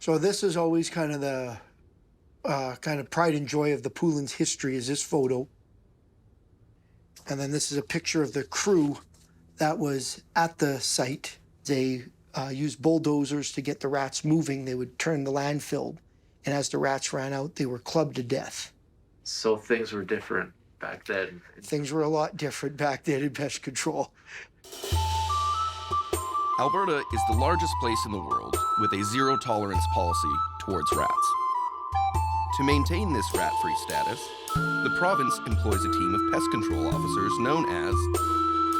So this is always kind of the kind of pride and joy of the Poulin's history, is this photo. And then this is a picture of the crew that was at the site. They used bulldozers to get the rats moving. They would turn the landfill, and as the rats ran out, they were clubbed to death. So things were different back then. Things were a lot different back then in pest control. Alberta is the largest place in the world with a zero-tolerance policy towards rats. To maintain this rat-free status, the province employs a team of pest control officers known as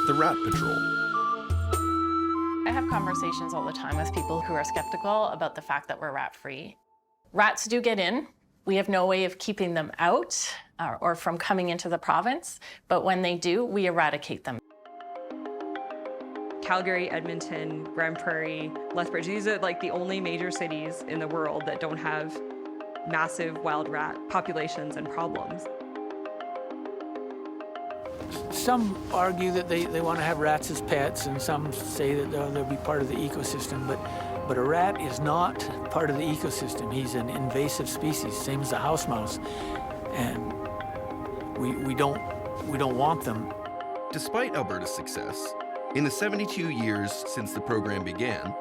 the Rat Patrol. I have conversations all the time with people who are skeptical about the fact that we're rat-free. Rats do get in. We have no way of keeping them out or from coming into the province, but when they do, we eradicate them. Calgary, Edmonton, Grand Prairie, Lethbridge, these are like the only major cities in the world that don't have massive wild rat populations and problems. Some argue that they want to have rats as pets, and some say that they'll be part of the ecosystem, but a rat is not part of the ecosystem. He's an invasive species, same as a house mouse, and we don't want them. Despite Alberta's success, in the 72 years since the program began,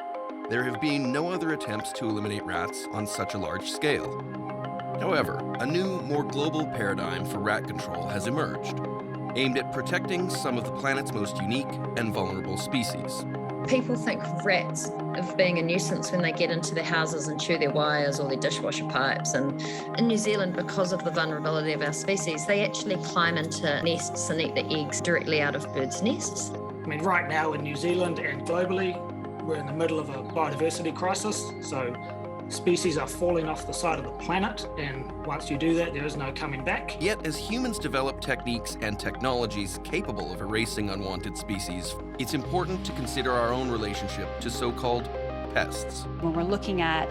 there have been no other attempts to eliminate rats on such a large scale. However, a new, more global paradigm for rat control has emerged, aimed at protecting some of the planet's most unique and vulnerable species. People think of rats of being a nuisance when they get into their houses and chew their wires or their dishwasher pipes. And in New Zealand, because of the vulnerability of our species, they actually climb into nests and eat the eggs directly out of birds' nests. I mean, right now in New Zealand and globally, we're in the middle of a biodiversity crisis. So species are falling off the side of the planet, and once you do that, there is no coming back. Yet, as humans develop techniques and technologies capable of erasing unwanted species, it's important to consider our own relationship to so-called pests. When we're looking at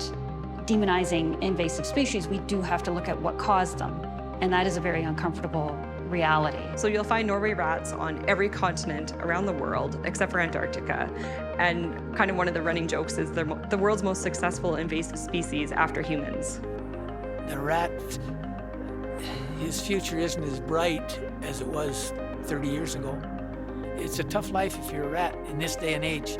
demonizing invasive species, we do have to look at what caused them, and that is a very uncomfortable reality. So you'll find Norway rats on every continent around the world, except for Antarctica. And kind of one of the running jokes is they're the world's most successful invasive species after humans. The rat, his future isn't as bright as it was 30 years ago. It's a tough life if you're a rat in this day and age.